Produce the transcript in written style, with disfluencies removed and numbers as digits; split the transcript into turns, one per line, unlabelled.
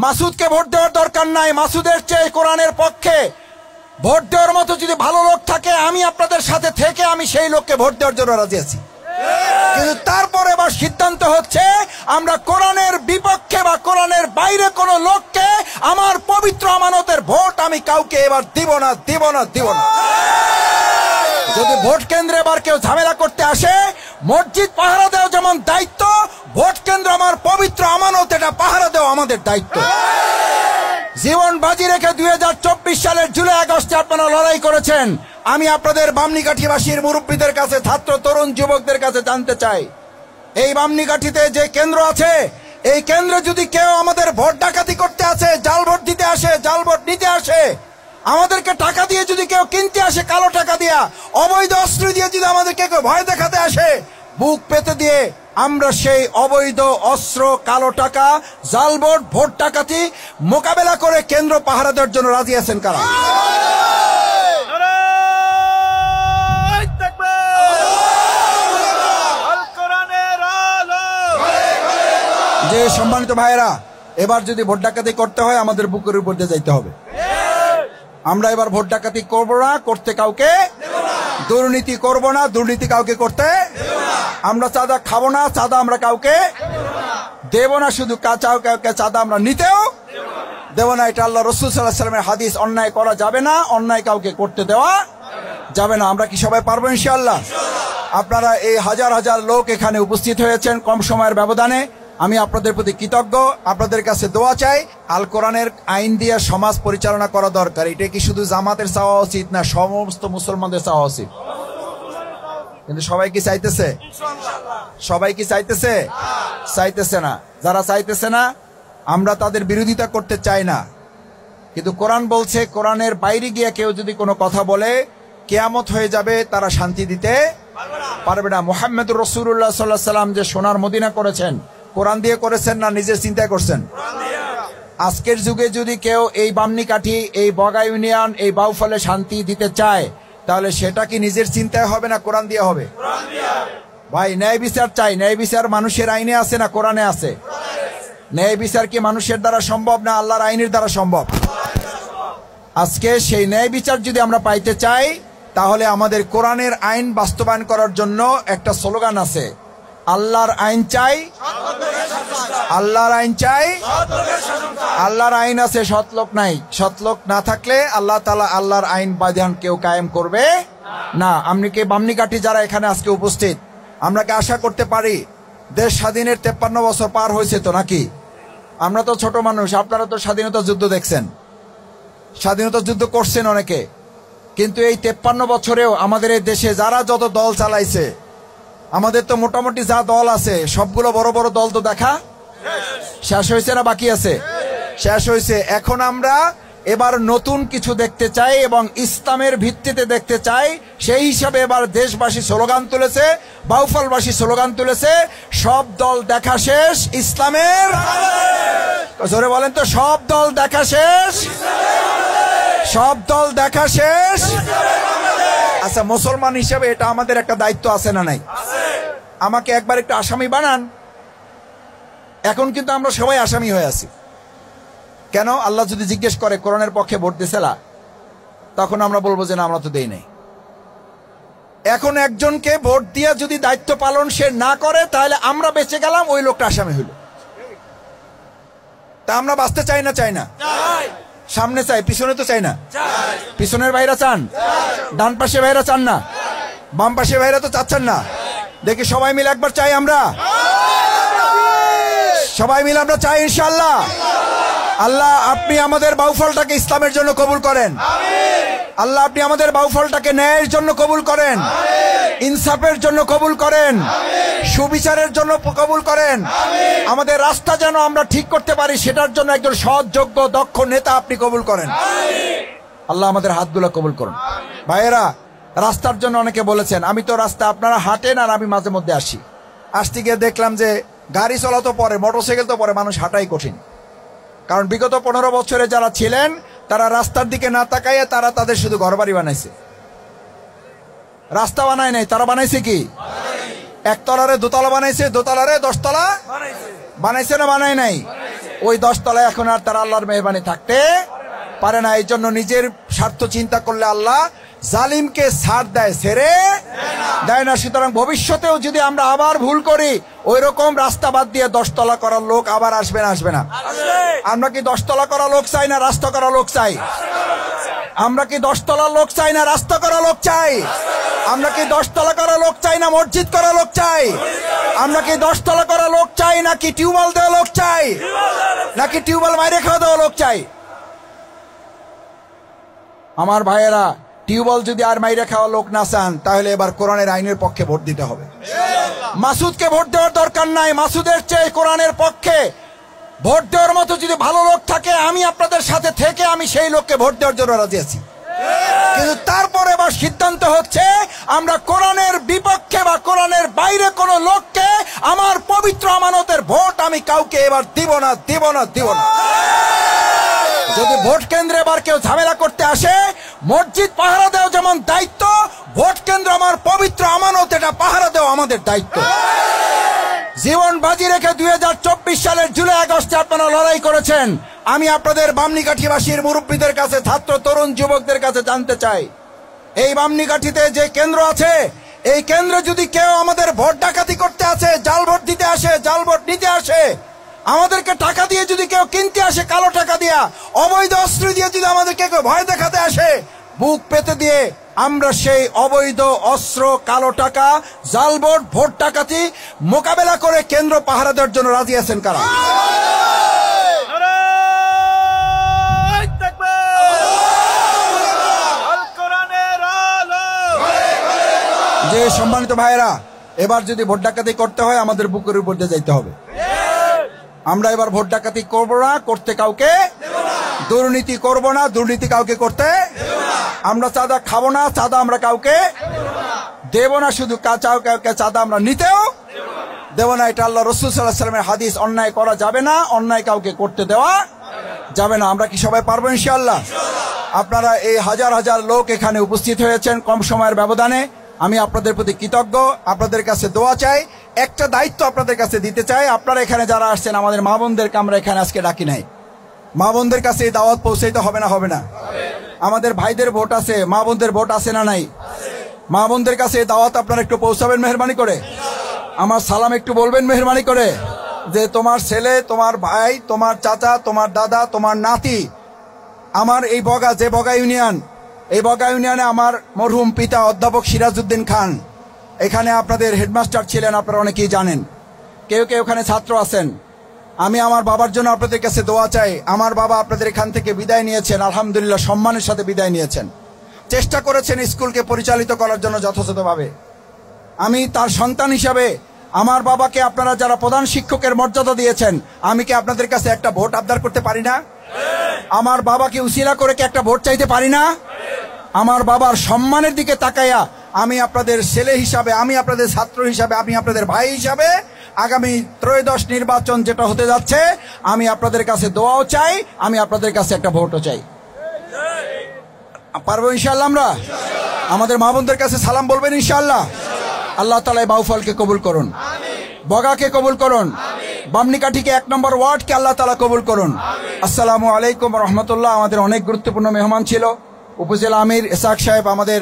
মাসুদকে vote দেওয়ার দরকার নাই। মাসুদের চেয়ে কোরআনের পক্ষে ভোট দেওয়ার মতো যদি ভালো লোক থাকে, আমি আপনাদের সাথে থেকে আমি সেই লোককে ভোট দেওয়ার জন্য রাজি আছি। কিন্তু তারপরে এবার সিদ্ধান্ত হচ্ছে আমরা কোরআনের বিপক্ষে বা কোরআনের বাইরে কোনো লোককে আমার পবিত্র আমানতের ভোট আমি কাউকে এবার দিব না, দিব না, দিব না। যদি ভোট কেন্দ্রে এবার কেউ ঝামেলা করতে আসে, মসজিদ পাহারা দেওয়া যেমন দায়িত্ব, ভোট কেন্দ্র আমার পবিত্র আমানত, এটা পাহারা দেওয়া আমাদের দায়িত্ব। জীবন বাজি রেখে 2024 সালের জুলাই আগস্টে আপনারা লড়াই করেছেন। আমি আপনাদের বামনিকাঠিবাসীর মুরব্বীদের কাছে, ছাত্র তরুণ যুবকদের কাছে জানতে চাই, এই বামনিকাঠিতে যে কেন্দ্র আছে, এই কেন্দ্রে যদি কেউ আমাদের ভোট ডাকাতি করতে আসে, জাল ভোট দিতে আসে, জাল ভোট নিতে আসে, আমাদেরকে টাকা দিয়ে যদি কেউ কিনতে আসে, কালো টাকা দিয়া, অবৈধ অস্ত্র দিয়ে যদি আমাদেরকে কেউ ভয় দেখাতে আসে, বুক পেতে দিয়ে আমরা সেই অবৈধ অস্ত্র, কালো টাকা, জাল ভোট, ভোট ডাকাতি মোকাবেলা করে কেন্দ্র পাহারা দেওয়ার জন্য রাজি আছেন কারা? যে সম্মানিত ভাইয়েরা, এবার যদি ভোট ডাকাতি করতে হয় আমাদের বুকের উপর দিয়ে যাইতে হবে। আমরা এবার ভোট ডাকাতি করবো না, করতে কাউকে দুর্নীতি করব না, দুর্নীতি কাউকে করতে, আমরা চাঁদা খাবো না, চাঁদা আমরা কাউকে দেব না, শুধু কাউকে চাঁদা আমরা নিতেও দেব না। এটা আল্লাহ রাসূল সাল্লাল্লাহু আলাইহি ওয়াসাল্লামের হাদিস। অন্যায় করা যাবে না, অন্যায় কাউকে করতে দেওয়া যাবে না। আমরা কি সবাই পারবো ইনশাআল্লাহ? আপনারা এই হাজার হাজার লোক এখানে উপস্থিত হয়েছেন কম সময়ের ব্যবধানে, আমি আপনাদের প্রতি কৃতজ্ঞ। আপনাদের কাছে দোয়া চাই। আল কোরআনের আইন দিয়ে সমাজ পরিচালনা করা দরকার। এটা কি শুধু জামাতের চাওয়া উচিত না, সমস্ত মুসলমানদের চাওয়া উচিত? কিন্তু সবাই কি চাইতেছে? সবাই কি চাইতেছে? চাইতেছে না। যারা চাইতেছে না, আমরা তাদের বিরোধিতা করতে চাই না, কিন্তু কোরআন বলছে কোরআনের বাইরে গিয়ে কেউ যদি কোনো কথা বলে, কিয়ামত হয়ে যাবে, তারা শান্তি দিতে পারবে না। মুহাম্মদুর রাসূলুল্লাহ সাল্লাল্লাহু আলাইহি ওয়াসাল্লাম যে সোনার মদিনা করেছেন, কোরআন দিয়ে করেছেন না নিজের চিন্তায় করছেন? আজকের যুগে যদি কেউ এই বামনিকাঠি, এই বগা ইউনিয়ন, এই বাউফলে শান্তি দিতে চায়, তাহলে সেটা কি নিজের চিন্তায় হবে না কোরআন দিয়ে হবে? ভাই, ন্যায় বিচার চাই। ন্যায় বিচার মানুষের আইনে আছে না কোরআনে আছে? ন্যায় বিচার কি মানুষের দ্বারা সম্ভব না আল্লাহর আইনের দ্বারা সম্ভব? আজকে সেই ন্যায় বিচার যদি আমরা পাইতে চাই, তাহলে আমাদের কোরআনের আইন বাস্তবায়ন করার জন্য একটা স্লোগান আছে, আল্লাহর আইন চাই, আল্লাহর আইন চাই। আল্লাহর আইন আছে, সৎলোক নাই। সৎলোক না থাকলে আল্লাহ তাআলা আল্লাহর আইন বিধান কেউ কায়েম করবে না। আপনি কি বামনিকাঠি যারা এখানে আজকে উপস্থিত, আমরা কি আশা করতে পারি? দেশ স্বাধীনের 53 বছর পার হয়েছে তো নাকি? আমরা তো ছোট মানুষ, আপনারা তো স্বাধীনতা যুদ্ধ দেখছেন, স্বাধীনতা যুদ্ধ করছেন অনেকে, কিন্তু এই 53 বছরেও আমাদের এই দেশে যারা যত দল চালাইছে, আমাদের তো মোটামুটি যা দল আছে সবগুলো বড় বড় দল তো দেখা শেষ হয়েছে না বাকি আছে? শেষ হয়েছে। এখন আমরা এবার নতুন কিছু দেখতে চাই এবং ইসলামের ভিত্তিতে দেখতে চাই। সেই হিসাবে এবার দেশবাসী স্লোগান তুলেছে, বাউফলবাসী স্লোগান তুলেছে, সব দল দেখা শেষ, ইসলামের। জোরে বলেন তো, সব দল দেখা শেষ, সব দল দেখা শেষ। আচ্ছা, মুসলমান হিসেবে এটা আমাদের একটা দায়িত্ব আছে না নাই? আমাকে একবার একটু আসামি বানান। এখন কিন্তু আমরা সবাই আসামি হয়ে আছি। কেন? আল্লাহ যদি জিজ্ঞেস করে কোরআনের পক্ষে ভোট দিয়েছিলা, তখন আমরা বলবো যে না, আমরা তো দেই নাই। এখন একজনকে ভোট দিয়ে যদি দায়িত্ব পালন সে না করে, তাহলে আমরা বেঁচে গেলাম, ওই লোকটা আসামি হইল। তা আমরা বাঁচতে চাই না? চাই না। সামনে চাই, পিছনে তো চাই না। পিছনের ভাইরা চান, ডান পাশে ভাইরা চান না, বাম পাশে ভাইরা তো চাচ্ছেন না। দেখি সবাই মিলে একবার চাই, আমরা সবাই মিলে আমরা চাই ইনশাআল্লাহ। আল্লাহ, আপনি আমাদের বাউফলটাকে ইসলামের জন্য কবুল করেন। আল্লাহ, আপনি আমাদের বাউফলটাকে ন্যায়ের জন্য কবুল করেন, ইনসাফের জন্য কবুল করেন, সুবিচারের জন্য কবুল করেন। আমাদের রাস্তা যেন আমরা ঠিক করতে পারি, সেটার জন্য একজন সৎ, যোগ্য, দক্ষ নেতা আপনি কবুল করেন। আল্লাহ, আমাদের হাতগুলো কবুল করুন। ভাইয়েরা, রাস্তার জন্য অনেকে বলেছেন, আমি তো রাস্তা, আপনারা হাঁটেন আর আমি মাঝে মধ্যে আসি। আসতে গিয়ে দেখলাম যে গাড়ি চলা তো পরে, মোটরসাইকেল তো পরে, মানুষ হাঁটাই কঠিন। কারণ বিগত 15 বছরে যারা ছিলেন, তারা রাস্তার দিকে না তাকাইয়ে তারা তাদের শুধু ঘরবাড়ি বানাইছে, রাস্তা বানায় নাই। তারা বানাইছে কি? একতলারে দোতলা বানাইছে, দোতলারে 10 তলা বানাইছে না বানায় নাই? ওই 10 তলায় এখন আর তারা আল্লাহর মেহরবানি থাকতে পারে না। এই জন্য নিজের স্বার্থ চিন্তা করলে আল্লাহ জালিমকে ছাড় দেয়, ছেড়ে দেয় না। সুতরাং ভবিষ্যতেও যদি আমরা আবার ভুল করি, ওই রকম রাস্তা বাদ দিয়ে 10 তলা করার লোক আবার আসবে না? আসবে না? আমরা কি 10 তলা করা লোক চাই না রাস্তা করা লোক চাই? আমরা কি 10 তলার লোক চাই না রাস্তা করা লোক চাই? আমরা কি 10 তলা করা লোক চাই না মসজিদ করা লোক চাই? আমরা কি 10 তলা করা লোক চাই নাকি টিউবওয়েল দেওয়া লোক চাই, নাকি টিউবওয়েল মাইরে খাওয়া দেওয়া লোক চাই? আমার ভাইয়েরা, টিউবওয়েল যদি আর মাইরে খাওয়া লোক না চান, তাহলে এবার কোরআনের আইনের পক্ষে ভোট দিতে হবে। মাসুদকে ভোট দেওয়ার দরকার নাই। মাসুদের চেয়ে কোরআনের পক্ষে ভোট দেওয়ার মতো যদি ভালো লোক থাকে, আমি আপনাদের সাথে থেকে আমি সেই লোককে ভোট দেওয়ার জন্য রাজি আছি। কিন্তু তারপরে এবার সিদ্ধান্ত হচ্ছে, আমরা কোরআনের বিপক্ষে বা কোরআনের বাইরে কোন লোককে আমার পবিত্র আমানতের ভোট আমি কাউকে এবার দিব না, দিব না, দিব না। যদি ভোট কেন্দ্রে এবার কেউ ঝামেলা করতে আসে, মসজিদ পাহারা দেওয়া যেমন দায়িত্ব, ভোট কেন্দ্র আমার পবিত্র আমানত, এটা পাহারা দেওয়া আমাদের দায়িত্ব। জীবন বাজি রেখে 2024 সালের জুলাই আগস্টে আপনারা লড়াই করেছেন। আমি আপনাদের বামনীকাঠিবাসীর মুরব্বীদের কাছে, ছাত্র তরুণ যুবকদের কাছে জানতে চাই, এই বামনীকাঠিতে যে কেন্দ্র আছে, এই কেন্দ্রে যদি কেউ আমাদের ভোট ডাকাতি করতে আসে, জাল ভোট দিতে আসে, জাল ভোট নিতে আসে, আমাদেরকে টাকা দিয়ে যদি কেউ কিনতে আসে, কালো টাকা দিয়া, অবৈধ অস্ত্র দিয়ে যদি আমাদেরকে কেউ ভয় দেখাতে আসে, বুক পেতে দিয়ে আমরা সেই অবৈধ অস্ত্র, কালো টাকা, জাল ভোট, ভোট ডাকাতি মোকাবেলা করে কেন্দ্র পাহারা দেওয়ার জন্য রাজি আছেন কারা? যে সম্মানিত ভাইয়েরা, এবার যদি ভোট ডাকাতি করতে হয়, আমাদের বুকের উপর দিয়ে যাইতে হবে। আমরা এবার ভোট ডাকাতি করবো না, করতে কাউকে দুর্নীতি করব না, দুর্নীতি কাউকে করতে। আমরা চাঁদা খাবো না, চাঁদা আমরা কাউকে দেব না। শুধু কাউকে চাঁদা আমরা নিতেও দেব না। এটা আল্লাহ রাসূল সাল্লাল্লাহু আলাইহি ওয়াসাল্লামের হাদিস। অন্যায় করা যাবে না, অন্যায় কাউকে করতে দেওয়া যাবে না। আমরা কি সবাই পারবো ইনশাআল্লাহ? আপনারা এই হাজার হাজার লোক এখানে উপস্থিত হয়েছেন কম সময়ের ব্যবধানে, আমি আপনাদের প্রতি কৃতজ্ঞ। আপনাদের কাছে দোয়া চাই। একটা দায়িত্ব আপনাদের কাছে দিতে চাই। আপনারা এখানে যারা আসছেন, আমাদের মা বোনদেরকে আমরা এখানে আজকে ডাকি নাই। মা বোনদের কাছে এই দাওয়াত পৌঁছাইতে হবে না? হবে না? আমাদের ভাইদের ভোট আছে, মা বোনদের ভোট আছে না নাই? মা বোনদের কাছে এই দাওয়াত আপনারা একটু পৌঁছাবেন মেহরবানি করে। আমার সালাম একটু বলবেন মেহরবানি করে, যে তোমার ছেলে, তোমার ভাই, তোমার চাচা, তোমার দাদা, তোমার নাতি, আমার এই বগা, যে বগা ইউনিয়ন, এই বগা ইউনিয়নে আমার মরহুম পিতা অধ্যাপক সিরাজউদ্দিন খান এখানে আপনাদের হেডমাস্টার ছিলেন, আপনারা অনেকেই জানেন। কেউ কেউ এখানে ছাত্র আছেন। আমি আমার বাবার জন্য আপনাদের কাছে দোয়া চাই। আমার বাবা আপনাদের এখান থেকে বিদায় নিয়েছেন, আলহামদুলিল্লাহ সম্মানের সাথে বিদায় নিয়েছেন। চেষ্টা করেছেন স্কুলকে পরিচালিত করার জন্য যথাযথভাবে। আমি তার সন্তান হিসাবে আমার বাবাকে আপনারা যারা প্রধান শিক্ষকের মর্যাদা দিয়েছেন, আমি কি আপনাদের কাছে একটা ভোট আবদার করতে পারি না? আমার বাবাকে উসিলা করে কি একটা ভোট চাইতে পারি না? আমার বাবার সম্মানের দিকে তাকাইয়া আমি আপনাদের ছেলে হিসাবে, আমি আপনাদের ছাত্র হিসাবে, আমি আপনাদের ভাই হিসাবে আগামী ত্রয়োদশ নির্বাচন যেটা হতে যাচ্ছে, আমি আপনাদের কাছে দোয়াও চাই, আমি আপনাদের কাছে একটা ভোটও চাই। পারবো ইনশাআল্লাহ? আমরা আমাদের মা বোনদের কাছে সালাম বলবেন ইনশাআল্লাহ। আল্লাহ তাআলা বাউফলকে কবুল করুন, বগাকে কবুল করুন, বামনীকাঠিকে 1 নম্বর ওয়ার্ডকে আল্লাহ তাআলা কবুল করুন। আসসালামু আলাইকুম রহমতুল্লাহ। আমাদের অনেক গুরুত্বপূর্ণ মেহমান ছিল উপজেলা আমির ইসহাক সাহেব, আমাদের